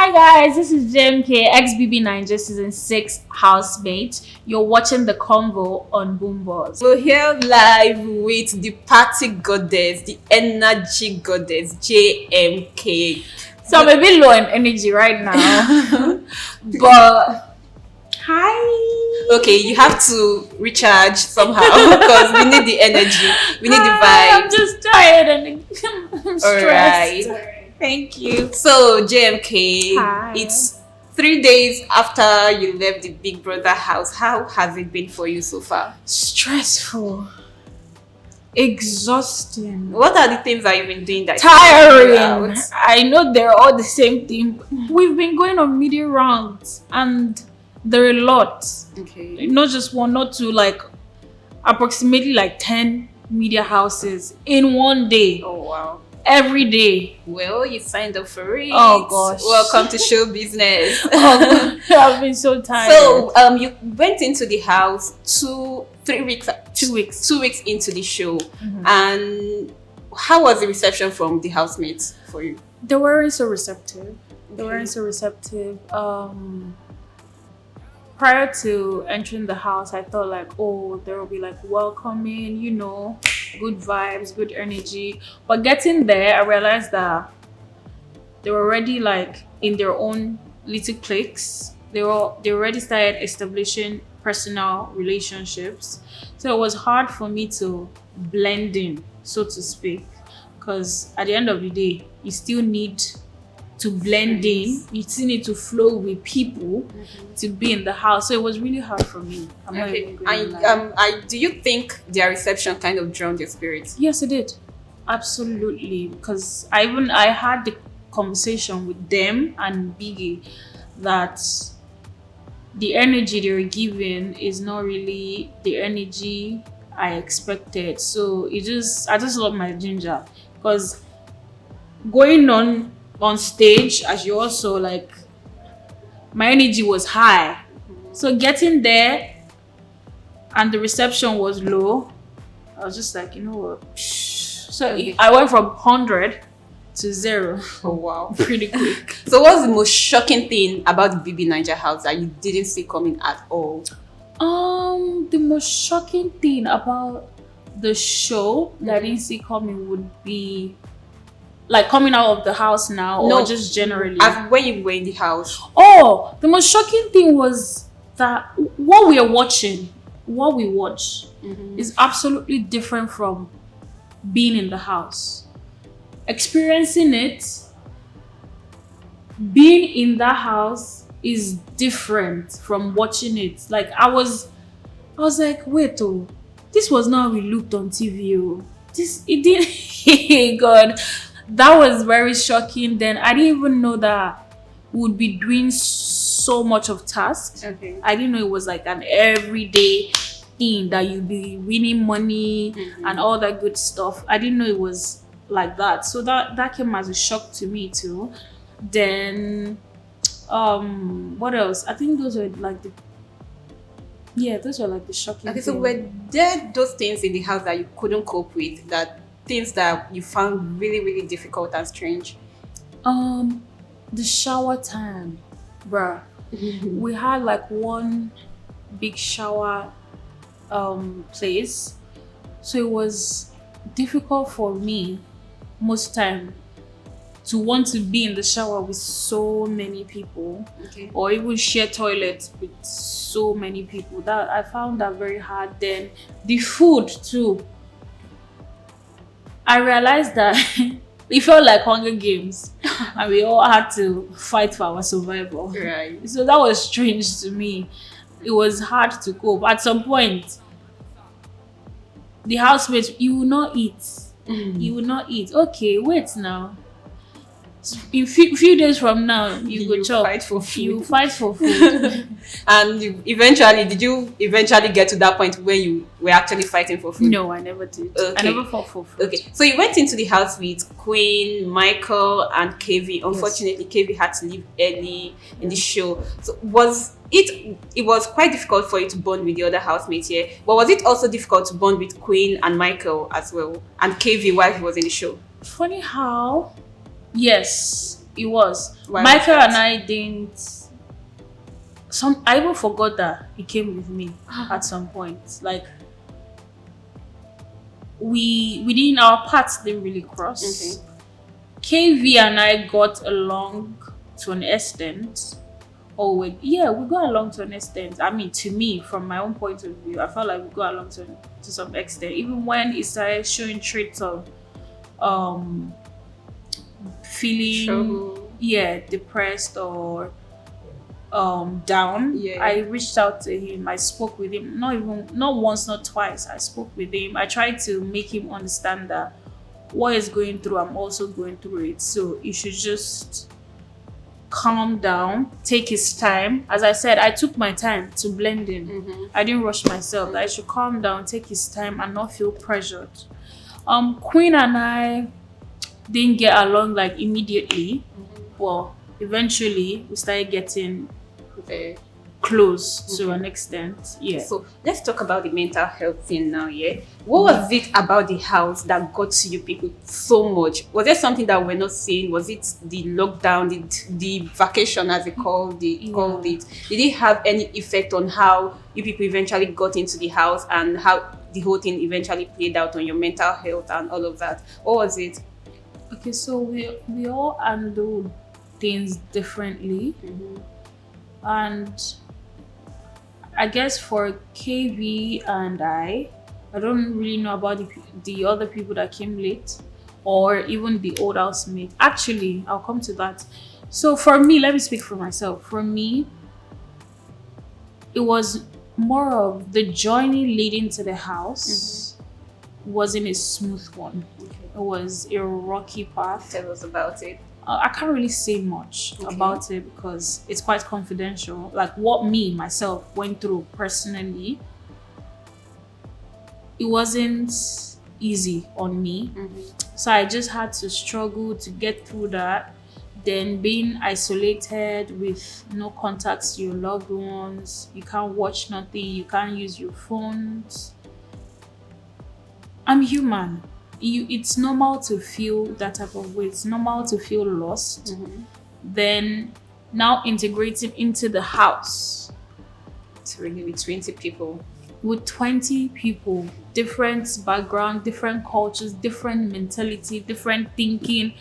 Hi guys, this is JMK, BBNaija Season 6 Housemate. You're watching the Convo on Boombox. We're here live with the party goddess, the energy goddess, JMK. So I'm a bit low in energy right now. But hi. Okay, you have to recharge somehow because we need the energy. We need the vibe. I'm just tired and I'm stressed. Alright. Thank you. So JMK, Hi. it's 3 days after you left the Big Brother house. How has it been for you so far? Stressful. Exhausting. What are the things that you've been doing that Tiring. I know they're all the same thing. But we've been going on media rounds and there are a lot. Okay. Not just one, not two, like approximately like 10 media houses in one day. Oh wow. Every day. Well, you signed up for it. Oh gosh. Welcome to show business. Oh, I've been so tired. So you went into the house 2 weeks 2 weeks. 2 weeks into the show. And how was the reception from the housemates for you? They weren't so receptive. Okay. Prior to entering the house, I thought like, oh, there will be like welcoming, good vibes, good energy. But getting there, I realized that they were already like in their own little cliques. They already started establishing personal relationships. So it was hard for me to blend in, so to speak, because at the end of the day, you still need to blend in. You still need to flow with people to be in the house. So it was really hard for me. I'm not even going to lie. Do you think their reception kind of drowned your spirit? Yes, it did. Absolutely. Because I had the conversation with them and Biggie that the energy they were giving is not really the energy I expected. So I just love my ginger. Because going on stage, as you also like, my energy was high. So getting there and the reception was low, I was just like, you know what? So I went from 100 to 0. Oh wow. Pretty quick. So what's the most shocking thing about the BBNaija house that you didn't see coming at all? The most shocking thing about the show that I didn't see coming would be like coming out of the house now, or just generally? As when you were in the house. Oh, the most shocking thing was that what we watch is absolutely different from being in the house. Experiencing it, being in that house is different from watching it. Like I was like, wait, this was not how we looked on TV. It didn't. God. That was very shocking. Then I didn't even know that we would be doing so much of tasks. Okay. I didn't know it was like an everyday thing that you'd be winning money and all that good stuff. I didn't know it was like that. So that came as a shock to me too. Then what else? I think those were like the shocking Okay, things. so were there those things in the house that you couldn't cope with, that things that you found really, really difficult and strange? The shower time, bruh. We had like one big shower place, so it was difficult for me most time to want to be in the shower with so many people, or even share toilets with so many people. That I found that very hard. Then the food too, I realized that it felt like Hunger Games and we all had to fight for our survival. Right. So that was strange to me. It was hard to cope. At some point, the housemates, you will not eat. You will not eat. Okay, wait now. In few days from now, you go chop. Fight for food. You fight for food. And did you eventually get to that point where you were actually fighting for food? No, I never did. Okay. I never fought for food. Okay, so you went into the house with Queen, Michael, and KV. Unfortunately, KV had to leave early in the show. So it was quite difficult for you to bond with the other housemates here. But was it also difficult to bond with Queen and Michael as well, and KV while he was in the show? Funny how, yes, It was. Why was Michael and that? I didn't. I even forgot that he came with me at some point. Like we didn't, our paths didn't really cross. Okay. KV and I got along to an extent. Oh wait, yeah, we got along to an extent. I mean, to me, from my own point of view, I felt like we got along to some extent. Even when he started showing traits of um feeling Trouble. depressed or down, Yeah. I reached out to him. I spoke with him, not once, not twice. I spoke with him. I tried to make him understand that what he's going through, I'm also going through it, so you should just calm down, take his time. As I said, I took my time to blend in. I didn't rush myself. I should calm down, take his time, and not feel pressured. Queen and I didn't get along like immediately. Well, eventually we started getting Okay. close to an extent. Yeah. So let's talk about the mental health thing now, yeah? What was it about the house that got to you people so much? Was there something that we're not seeing? Was it the lockdown, the vacation as they called it? Did it have any effect on how you people eventually got into the house and how the whole thing eventually played out on your mental health and all of that? What was it? Okay, so we all handle things differently, and I guess for KV and I don't really know about the other people that came late or even the old housemate. Actually, I'll come to that. So for me, let me speak for myself. For me, it was more of the journey leading to the house wasn't a smooth one. It was a rocky path. Tell us about it. I can't really say much about it because it's quite confidential. Like what myself went through personally, it wasn't easy on me. So I just had to struggle to get through that. Then being isolated with no contacts to your loved ones, you can't watch nothing, you can't use your phones. I'm human. It's normal to feel that type of way. It's normal to feel lost. Then now integrating into the house. It's really with 20 people. With 20 people, different background, different cultures, different mentality, different thinking.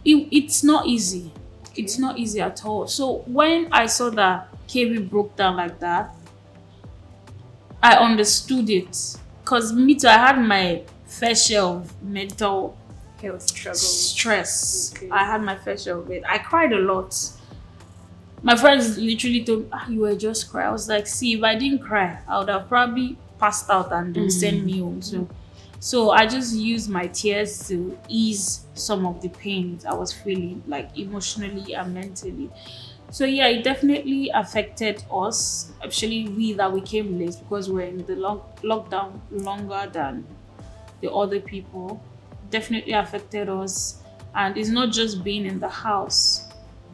It's not easy. It's not easy at all. So when I saw that KB broke down like that, I understood it. Because me too, I had my fair share of mental Health struggle. stress. Okay. I had my fair share of it. I cried a lot. My friends literally told me, you were just crying. I was like, see, if I didn't cry, I would have probably passed out and they would send me home. So I just used my tears to ease some of the pains I was feeling, like emotionally and mentally. So yeah, it definitely affected us, especially we that we came late because we're in the lockdown longer than the other people. Definitely affected us, and it's not just being in the house.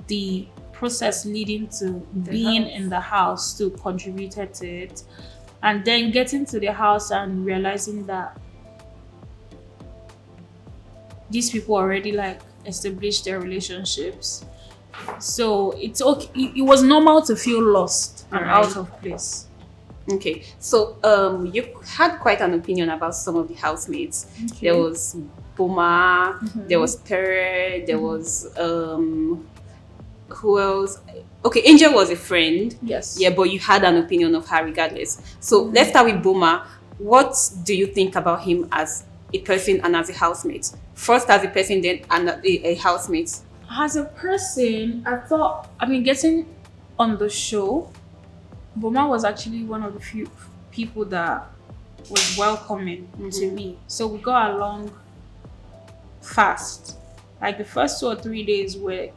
The process leading to being in the house too contributed to it, and then getting to the house and realizing that these people already like established their relationships. So it's okay. It was normal to feel lost and out of place. Okay, so you had quite an opinion about some of the housemates. Okay. There was Boma, there was Pere, there was who else? Okay, Angel was a friend. Yes. Yeah, but you had an opinion of her regardless. So let's start with Boma. What do you think about him as a person and as a housemate? First as a person, then a housemate. As a person, getting on the show, Boma was actually one of the few people that was welcoming to me. So we got along fast. Like the first 2 or 3 days were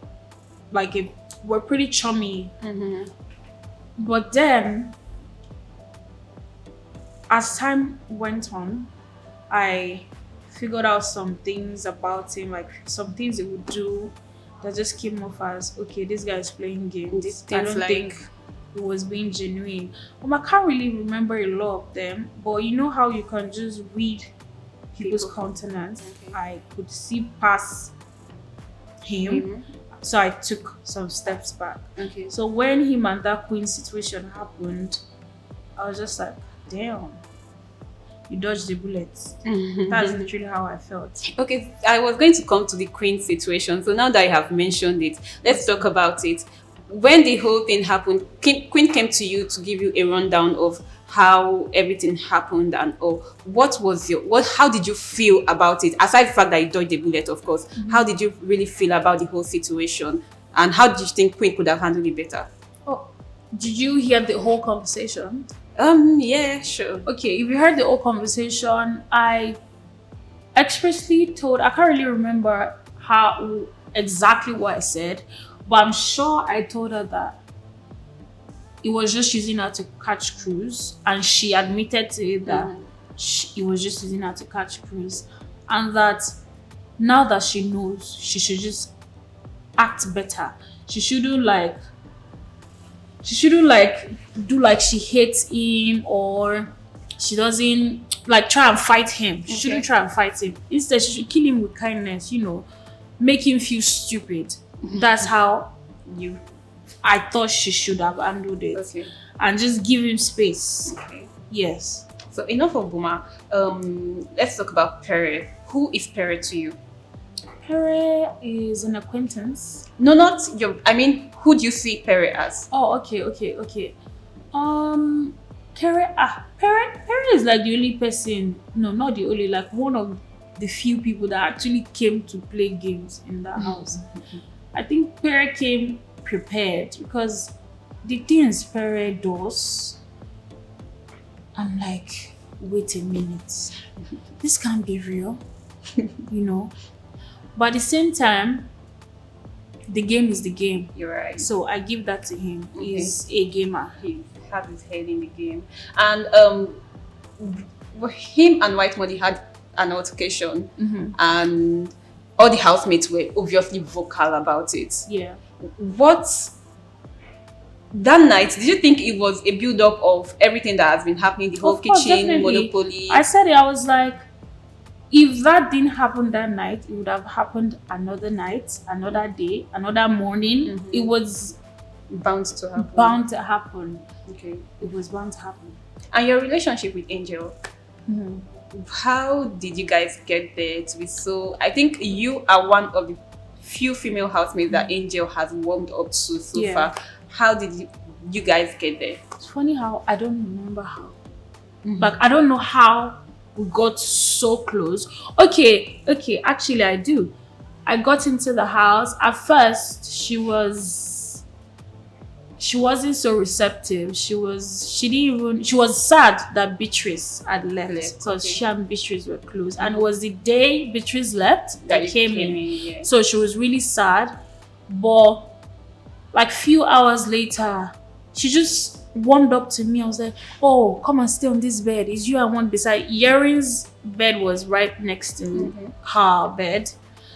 pretty chummy. But then, as time went on, I figured out some things about him, like some things he would do that just came off as, okay, this guy is playing games. I don't think it was being genuine. I can't really remember a lot of them, but you know how you can just read people's countenance. I could see past him. Mhm. So I took some steps back. Okay. So when him and that queen situation happened, I was just like, damn, you dodged the bullet. That's literally how I felt. Okay, I was going to come to the queen situation. So now that I have mentioned it, let's talk about it. When the whole thing happened, Queen came to you to give you a rundown of how everything happened and all. What was how did you feel about it? Aside from the fact that you dodged the bullet, of course, how did you really feel about the whole situation? And how did you think Queen could have handled it better? Oh, did you hear the whole conversation? Yeah, sure. Okay, if you heard the whole conversation, I expressly told, I can't really remember how exactly what I said, but I'm sure I told her that it was just using her to catch cruise, and she admitted to it that it was just using her to catch cruise, and that now that she knows, she should just act better. She shouldn't do like she hates him, or she doesn't like try and fight him. She shouldn't try and fight him. Instead, she should kill him with kindness, make him feel stupid. That's how I thought she should have handled it. Okay. And just give him space. Okay. Yes. So enough of Boma. Let's talk about Pere. Who is Pere to you? Pere is an acquaintance. No, not your. I mean, who do you see Pere as? Oh, okay. Pere is like the only person. No, not the only. Like one of the few people that actually came to play games in that house. I think Pere came prepared, because the things Pere does, I'm like, wait a minute, this can't be real, But at the same time, the game is the game. You're right. So I give that to him. He's a gamer. He had his head in the game. And him and White Money had an altercation, and all the housemates were obviously vocal about it. Yeah. That night, did you think it was a build-up of everything that has been happening, the whole Of course, kitchen, definitely. monopoly? I said it, I was like, if that didn't happen that night, it would have happened another night, another day, another morning. It was bound to happen. bound to happen. Okay. It was bound to happen. And your relationship with Angel, how did you guys get there to be so? I think you are one of the few female housemates that Angel has warmed up to so far. How did you guys get there? It's funny how I don't remember how. Like, I don't know how we got so close. Okay, actually I do. I got into the house. At first, she wasn't so receptive. She was sad that Beatrice had left, because she and Beatrice were close. And it was the day Beatrice left that came in. Yeah. So she was really sad. But like few hours later, she just warmed up to me. I was like, oh, come and stay on this bed. It's you I want beside. Yerin's bed was right next to her bed.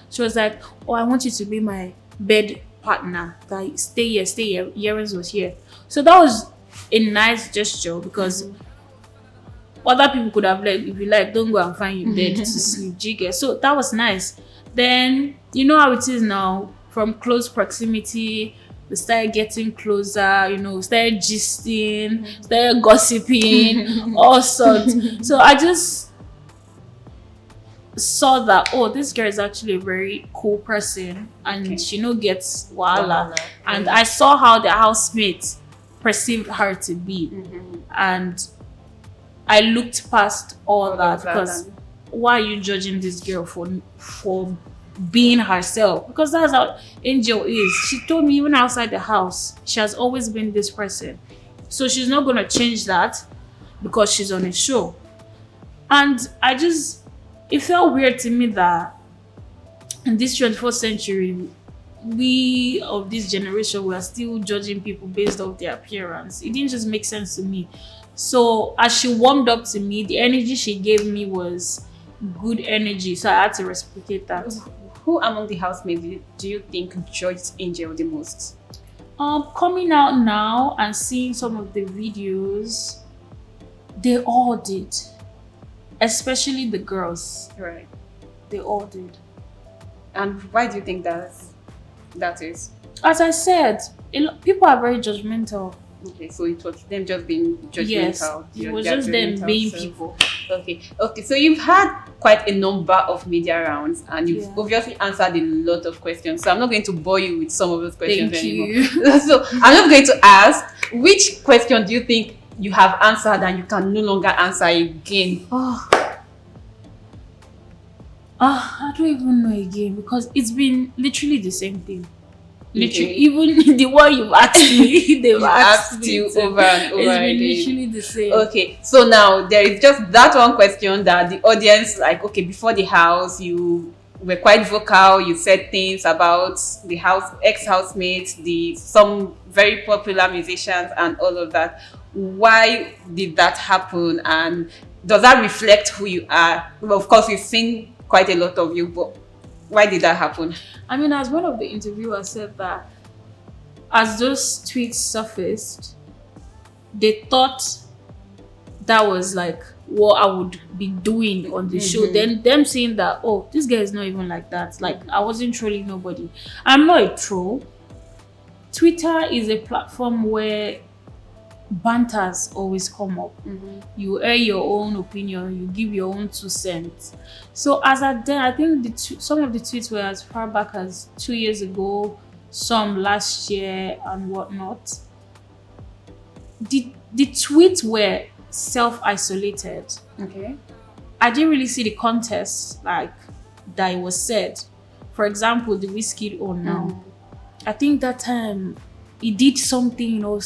She was like, oh, I want you to be my bed partner. Like, stay here. Yerin's was here. So that was a nice gesture, because other people could have like, if you like, don't go and find your bed to sleep. Jigger. So that was nice. Then you know how it is now. From close proximity, we started getting closer, started gisting, started gossiping, all sorts. So I just saw that, oh, this girl is actually a very cool person, and she gets wala. And I saw how the housemate perceived her to be. And I looked past all that, because why are you judging this girl for being herself? Because that's how Angel is. She told me even outside the house, she has always been this person. So she's not gonna change that because she's on a show. And it felt weird to me that in this 21st century, we of this generation, we are still judging people based off their appearance. It didn't just make sense to me. So as she warmed up to me, the energy she gave me was good energy. So I had to reciprocate that. Who among the housemates do you think judged Angel the most? Coming out now and seeing some of the videos, they all did. Especially the girls. Right. They all did. And why do you think that is? That is. As I said, people are very judgmental. Okay, so it was them just being Yes, judgmental. it was Their just them judgmental being self. people. Okay. So you've had quite a number of media rounds, and you've Yeah. obviously answered a lot of questions. So I'm not going to bore you with some of those questions Thank anymore. you. So I'm just going to ask, which question do you think you have answered and you can no longer answer again? I don't even know again because it's been literally the same thing. Literally, Okay. even the one you've asked me, they've asked me you too. over and over It's been again. literally the same. Okay, so now there is just that one question that the audience, like, okay, before the house, you were quite vocal. You said things about the ex-housemates, some very popular musicians, and all of that. Why did that happen? And does that reflect who you are? Well, of course, we've seen quite a lot of you, but why did that happen? I mean, as one of the interviewers said that as those tweets surfaced, they thought that was like what I would be doing on the show. Then them saying that, oh, this guy is not even like that. Like, I wasn't trolling nobody. I'm not a troll. Twitter is a platform where banters always come up. You air your own opinion, you give your own 2 cents. So as at then, I think some of the tweets were as far back as 2 years ago, some last year and whatnot. The tweets were self-isolated. Okay. I didn't really see the context like that it was said. For example, the whiskey on now. I think that time he did something or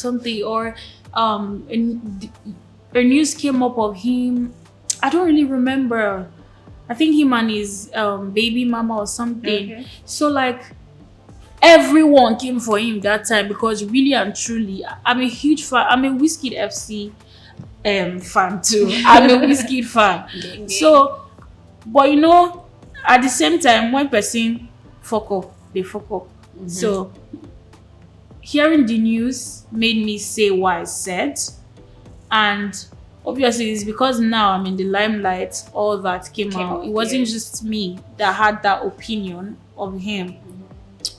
a news came up of him. I don't really remember. I think him and his baby mama or something. Okay. So like everyone came for him that time because really and truly, I'm a huge fan. I'm a Whiskey FC fan too. I'm a Whiskey fan. So, but you know, at the same time, when person fuck up, they fuck up. So hearing the news made me say what I said, and obviously it's because now I'm in the limelight. All that came out. It wasn't just me that had that opinion of him.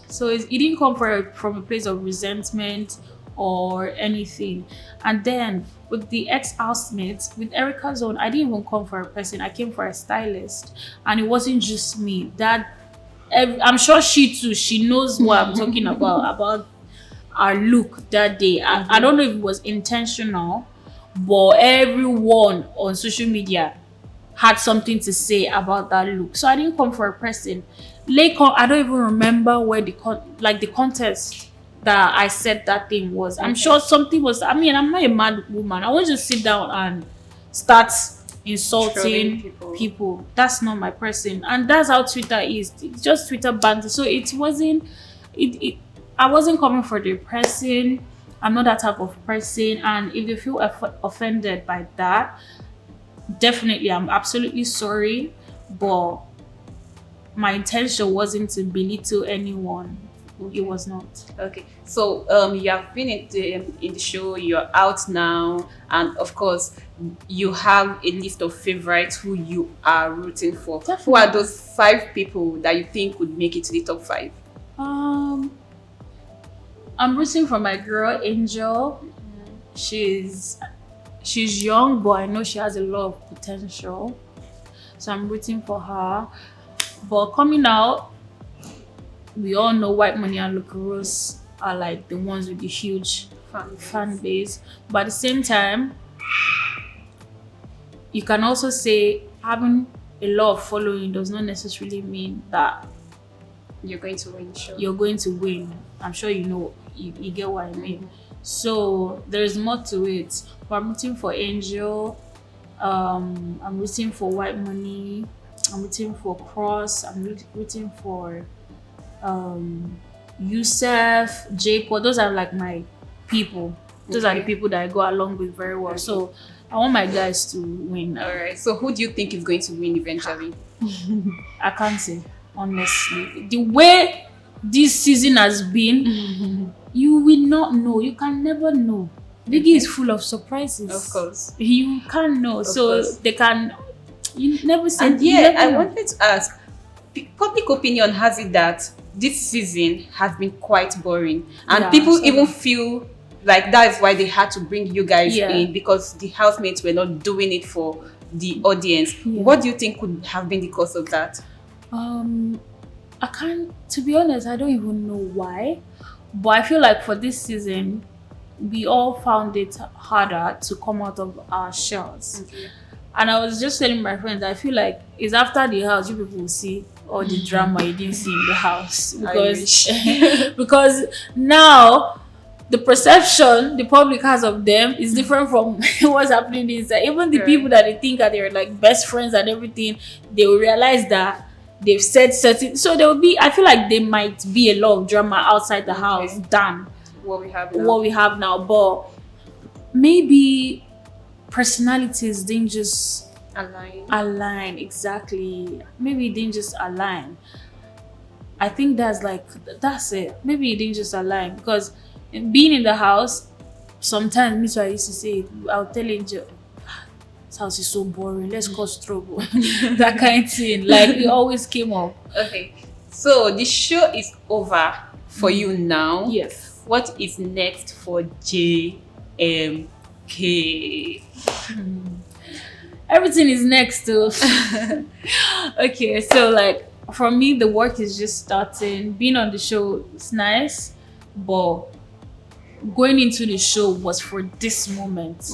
So it didn't come from a place of resentment or anything. And then with the ex-housemates, with Erica's own, I didn't even come for a person. I came for a stylist, and it wasn't just me. I'm sure she too. She knows what I'm talking about our look that day. I don't know if it was intentional, but everyone on social media had something to say about that look. So I didn't come for a person. I don't even remember where the contest that I said that thing was. I'm sure something was. I mean, I'm not a mad woman. I won't just sit down and start insulting people. That's not my person, and that's how Twitter is. It's just Twitter banter. So it wasn't. I wasn't coming for the person. I'm not that type of person, and if you feel offended by that, definitely, I'm absolutely sorry, but my intention wasn't to belittle anyone. It was not. Okay, so you have been in the show, you're out now, and of course you have a list of favorites who you are rooting for. Definitely. Who are those 5 people that you think would make it to the top 5? I'm rooting for my girl Angel. She's young, but I know she has a lot of potential, so I'm rooting for her. But coming out, we all know White Money and Luca Rose are like the ones with the huge fan base. But at the same time, you can also say having a lot of following does not necessarily mean that You're going to win the show. you're going to win. I'm sure you know, you get what I mean. So there's more to it. But I'm rooting for Angel. I'm rooting for White Money. I'm rooting for Cross. I'm rooting for Yusef, Jacob. Those are like my people. Those are the people that I go along with very well. So I want my guys to win. All right. So who do you think is going to win eventually? I can't say, honestly. The way this season has been, you will not know. You can never know. Biggie is full of surprises. Of course. You can't know. They can. You never say. And yeah, I wanted to ask. Public opinion has it that this season has been quite boring, and Yeah, people so- even feel like that's why they had to bring you guys Yeah. in, because the housemates were not doing it for the audience. Yeah. What do you think could have been the cause of that? I can't, to be honest, I don't even know why. But I feel like for this season, we all found it harder to come out of our shells. Okay. And I was just telling my friends, I feel like it's after the house you people will see all the drama you didn't see in the house. Because because now the perception the public has of them is different from what's happening inside. Even the Right. people that they think that they're like best friends and everything, they will realize that they've said certain, so there will be, I feel like there might be a lot of drama outside the house than What we have now. what we have now. But maybe personalities didn't just align. Exactly, maybe it didn't just align. I think that's it. Maybe it didn't just align, because being in the house, sometimes me too, I used to say, I'll tell Angel, this house is so boring, let's cause trouble. That kind of thing, like it always came up. Okay, so the show is over for you now. Yes. What is next for JMK? Everything is next to okay, so like for me the work is just starting. Being on the show is nice, but going into the show was for this moment,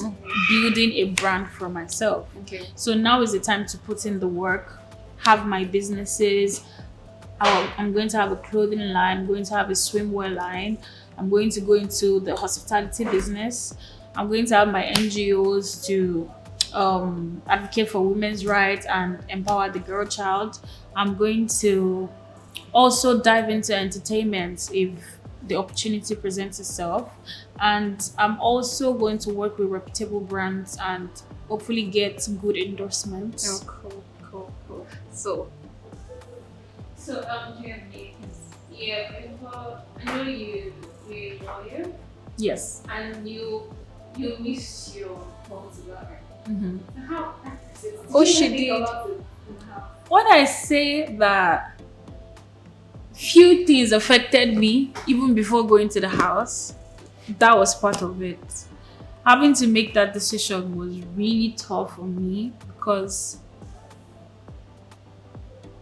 building a brand for myself. Okay. So now is the time to put in the work, have my businesses. I'm going to have a clothing line, I'm going to have a swimwear line, I'm going to go into the hospitality business, I'm going to have my NGOs to advocate for women's rights and empower the girl child. I'm going to also dive into entertainment if the opportunity presents itself, and I'm also going to work with reputable brands and hopefully get good endorsements. Oh, cool. So JMK, yeah, I know you're a lawyer Yes. and you missed your counselor. Mm-hmm. How? Oh, Did you she even think did. about it? How? When I say that few things affected me even before going to the house, that was part of it. Having to make that decision was really tough for me, because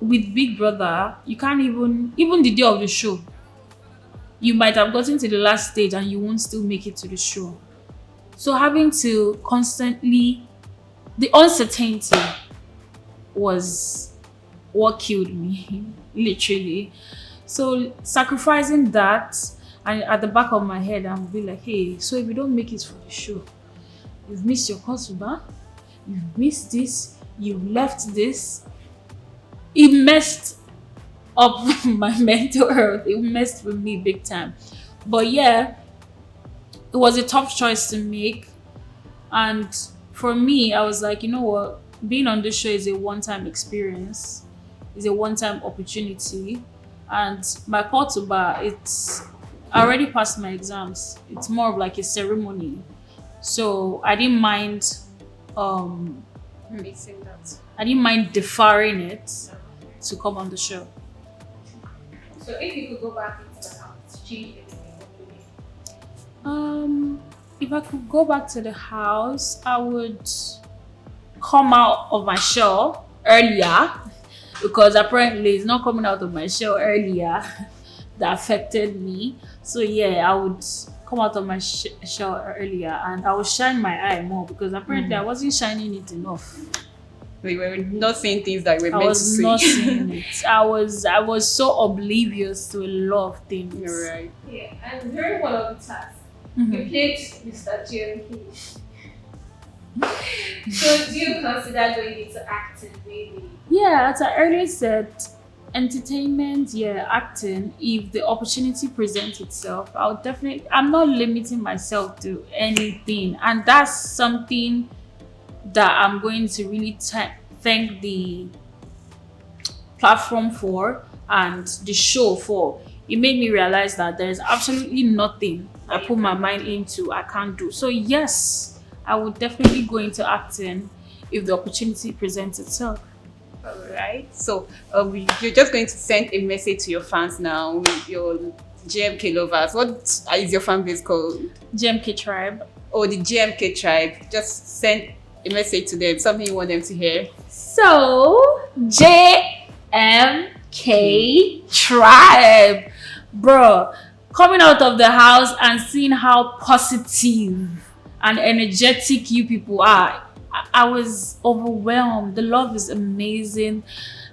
with Big Brother, you can't even the day of the show, you might have gotten to the last stage and you won't still make it to the show. So having to constantly, the uncertainty was what killed me, literally. So sacrificing that, and at the back of my head, I'm be like, hey, so if you don't make it for the show, you've missed your customer, you've missed this, you've left this. It messed up my mental health. It messed with me big time. But yeah, it was a tough choice to make. And for me, I was like, you know what? Being on this show is a one-time experience. It's a one-time opportunity. And my call to bar, I already passed my exams. It's more of like a ceremony. So I didn't mind missing that. I didn't mind deferring it to come on the show. So if you could go back into the house, change anything, what would it be? If I could go back to the house, I would come out of my shell earlier, because apparently it's not coming out of my shell earlier that affected me. So yeah, I would come out of my shell earlier, and I would shine my eye more, because apparently I wasn't shining it enough. We were not saying things that we were I meant to was say. not seeing it. I was so oblivious to a lot of things. You're right. Yeah, and during one of the tasks, Mhm. you played Mr. JMK. So do you consider going into acting maybe? Yeah, as I earlier said, entertainment, yeah, acting, if the opportunity presents itself, I'm not limiting myself to anything. And that's something that I'm going to really thank the platform for and the show for. It made me realize that there's absolutely nothing I put my mind into I can't do. So yes, I would definitely go into acting if the opportunity presents itself. All right. So you're just going to send a message to your fans now, your JMK lovers. What is your fan base called? JMK tribe. Oh, the JMK tribe. Just send a message to them, something you want them to hear. So, JMK tribe. Bro, coming out of the house and seeing how positive and energetic you people are, I was overwhelmed. The love is amazing.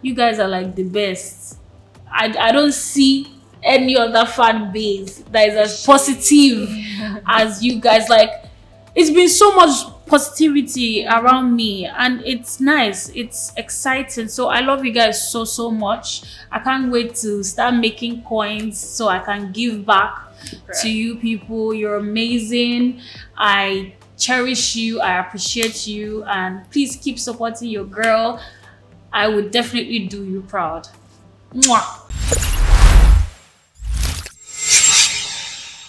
You guys are like the best. I don't see any other fan base that is as positive as you guys. Like, it's been so much positivity around me and it's nice, it's exciting. So I love you guys so much. I can't wait to start making coins so I can give back to you people. You're amazing. I cherish you, I appreciate you, and please keep supporting your girl. I would definitely do you proud. Mwah.